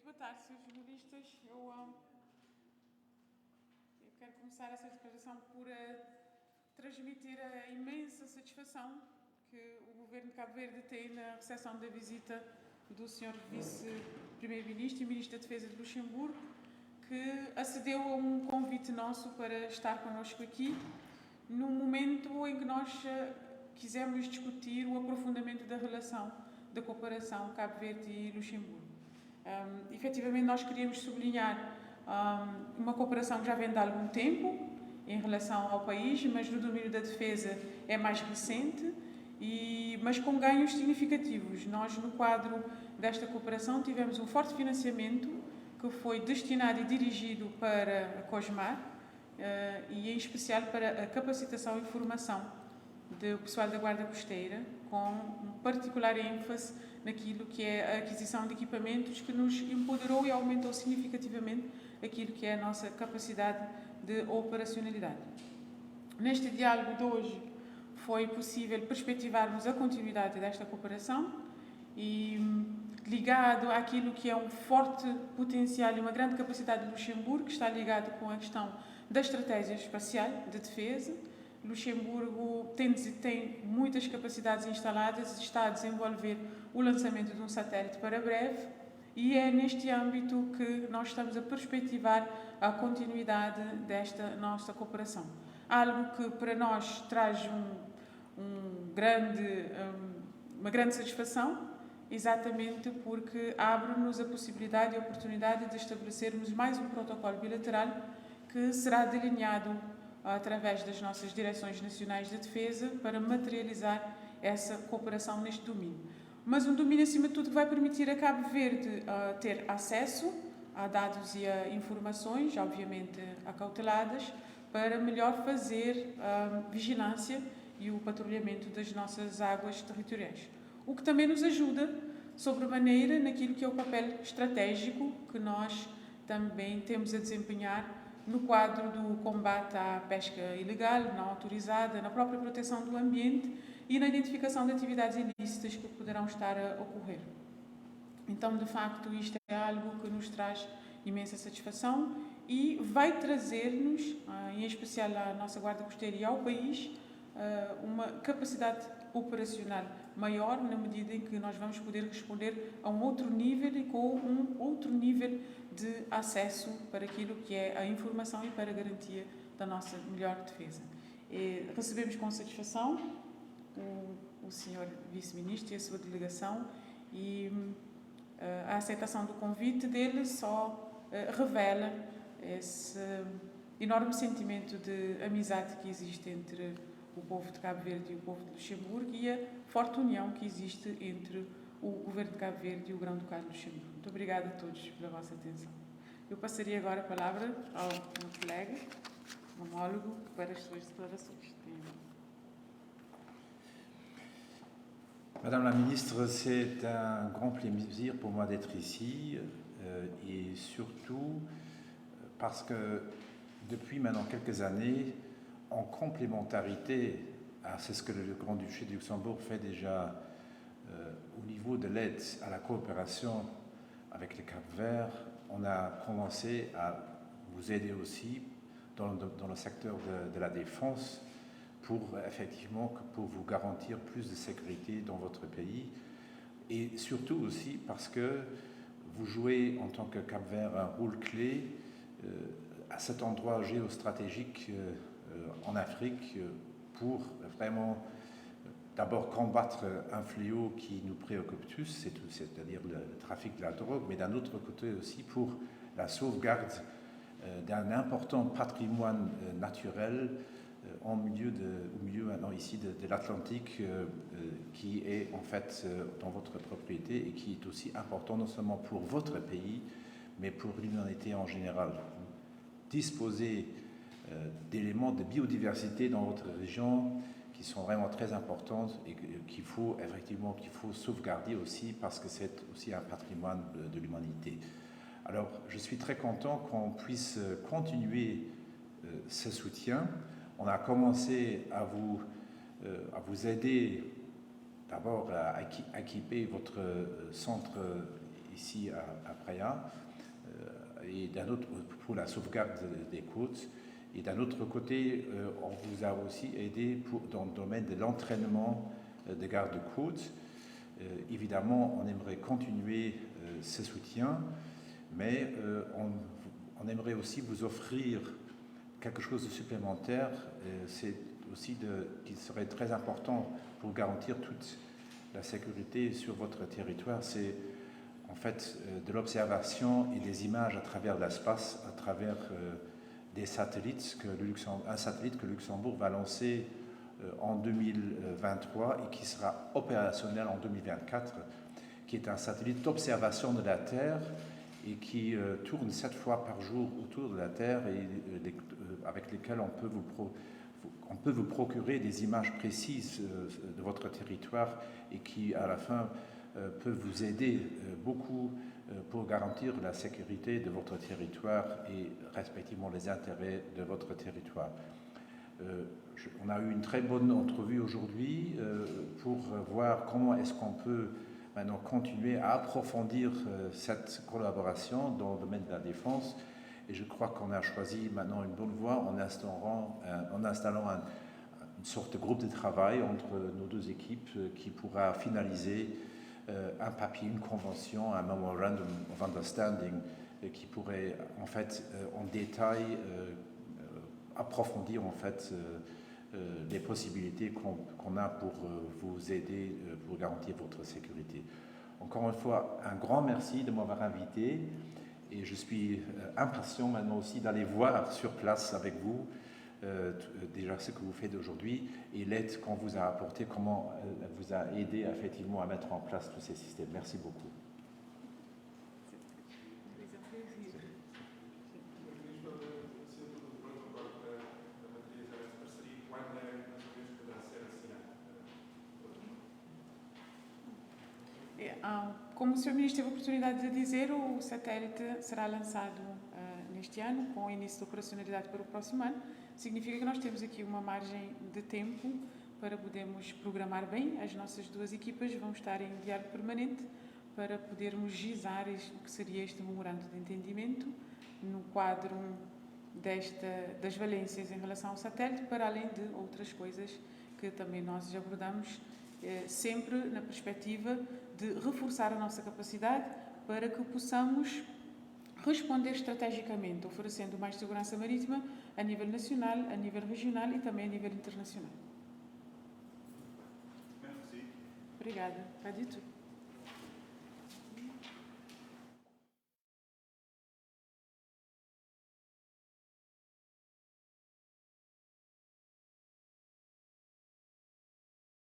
boa tarde, senhores jornalistas. Eu quero começar essa declaração por transmitir a imensa satisfação que o Governo de Cabo Verde tem na recepção da visita do Sr. Vice-Primeiro-Ministro e Ministro da Defesa de Luxemburgo, que acedeu a um convite nosso para estar connosco aqui, num momento em que nós quisemos discutir o aprofundamento da relação da cooperação Cabo Verde e Luxemburgo. Efetivamente, nós queríamos sublinhar uma cooperação que já vem de algum tempo em relação ao país, mas no domínio da defesa é mais recente, mas com ganhos significativos. Nós, no quadro desta cooperação, tivemos um forte financiamento que foi destinado e dirigido para a COSMAR e, em especial, para a capacitação e formação do pessoal da Guarda Costeira, com um particular ênfase naquilo que é a aquisição de equipamentos, que nos empoderou e aumentou significativamente aquilo que é a nossa capacidade de operacionalidade. Neste diálogo de hoje foi possível perspectivarmos a continuidade desta cooperação e, ligado àquilo que é um forte potencial e uma grande capacidade de Luxemburgo, que está ligado com a questão da estratégia espacial de defesa. Luxemburgo tem muitas capacidades instaladas, está a desenvolver o lançamento de um satélite para breve, e é neste âmbito que nós estamos a perspectivar a continuidade desta nossa cooperação. Algo que para nós traz uma grande satisfação, exatamente porque abre-nos a possibilidade e a oportunidade de estabelecermos mais um protocolo bilateral que será delineado através das nossas direções nacionais de defesa para materializar essa cooperação neste domínio. Mas um domínio, acima de tudo, que vai permitir a Cabo Verde ter acesso a dados e a informações, obviamente acauteladas, para melhor fazer a vigilância e o patrulhamento das nossas águas territoriais. O que também nos ajuda, sobremaneira, naquilo que é o papel estratégico que nós também temos a desempenhar no quadro do combate à pesca ilegal, não autorizada, na própria proteção do ambiente e na identificação de atividades ilícitas que poderão estar a ocorrer. Então, de facto, isto é algo que nos traz imensa satisfação e vai trazer-nos, em especial à nossa Guarda Costeira e ao país, uma capacidade operacional maior, na medida em que nós vamos poder responder a um outro nível e com um outro nível de acesso para aquilo que é a informação e para a garantia da nossa melhor defesa. Recebemos com satisfação o Sr. Vice-Ministro e a sua delegação, e a aceitação do convite dele só revela esse enorme sentimento de amizade que existe entre o povo de Cabo Verde e o povo de Luxemburgo e a forte união que existe entre o Governo de Cabo Verde e o Grão-Ducado de Luxemburgo. Muito obrigada a todos pela vossa atenção. Eu passaria agora a palavra ao meu colega, homólogo, para as suas declarações. Madame la Ministre, c'est un grand plaisir pour moi d'être ici et surtout parce que depuis maintenant quelques années, en complémentarité à ce que le Grand-Duché de Luxembourg fait déjà au niveau de l'aide à la coopération avec le Cap-Vert, on a commencé à vous aider aussi dans le secteur de la défense pour vous garantir plus de sécurité dans votre pays, et surtout aussi parce que vous jouez en tant que Cap-Vert un rôle clé à cet endroit géostratégique en Afrique pour vraiment d'abord combattre un fléau qui nous préoccupe tous, c'est-à-dire le trafic de la drogue, mais d'un autre côté aussi pour la sauvegarde d'un important patrimoine naturel au milieu maintenant ici de l'Atlantique qui est en fait dans votre propriété et qui est aussi important non seulement pour votre pays, mais pour l'humanité en général. Disposer d'éléments de biodiversité dans votre région qui sont vraiment très importantes et qu'il faut sauvegarder aussi parce que c'est aussi un patrimoine de l'humanité. Alors, je suis très content qu'on puisse continuer ce soutien. On a commencé à vous aider d'abord à équiper votre centre ici à Praia, et d'un autre pour la sauvegarde des côtes. Et d'un autre côté, on vous a aussi aidé dans le domaine de l'entraînement de garde-côtes. Évidemment, on aimerait continuer ce soutien, mais on aimerait aussi vous offrir quelque chose de supplémentaire. C'est aussi qui serait très important pour garantir toute la sécurité sur votre territoire. C'est en fait de l'observation et des images à travers l'espace, à travers des satellites un satellite que Luxembourg va lancer en 2023 et qui sera opérationnel en 2024, qui est un satellite d'observation de la Terre et qui tourne 7 fois par jour autour de la Terre et avec lesquels on peut vous procurer des images précises de votre territoire et qui, à la fin, peuvent vous aider beaucoup pour garantir la sécurité de votre territoire et respectivement les intérêts de votre territoire. On a eu une très bonne entrevue aujourd'hui pour voir comment est-ce qu'on peut maintenant continuer à approfondir cette collaboration dans le domaine de la défense. Et je crois qu'on a choisi maintenant une bonne voie en installant une sorte de groupe de travail entre nos deux équipes qui pourra finaliser un papier, une convention, un memorandum of understanding qui pourrait en fait en détail approfondir en fait les possibilités qu'on a pour vous aider pour garantir votre sécurité. Encore une fois, un grand merci de m'avoir invité et je suis impatient maintenant aussi d'aller voir sur place avec vous déjà ce que vous faites aujourd'hui et l'aide qu'on vous a apportée, comment elle vous a aidé effectivement à mettre en place tous ces systèmes. Merci beaucoup. Como o Sr. Ministro teve a oportunidade de dizer, o satélite será lançado neste ano, com o início de operacionalidade para o próximo ano. Significa que nós temos aqui uma margem de tempo para podermos programar bem. As nossas duas equipas vão estar em diálogo permanente para podermos gizar o que seria este memorando de entendimento no quadro das valências em relação ao satélite, para além de outras coisas que também nós abordamos, sempre na perspectiva de reforçar a nossa capacidade para que possamos responder estrategicamente, oferecendo mais segurança marítima a nível nacional, a nível regional e também a nível internacional. Merci. Obrigada. Pas du tout.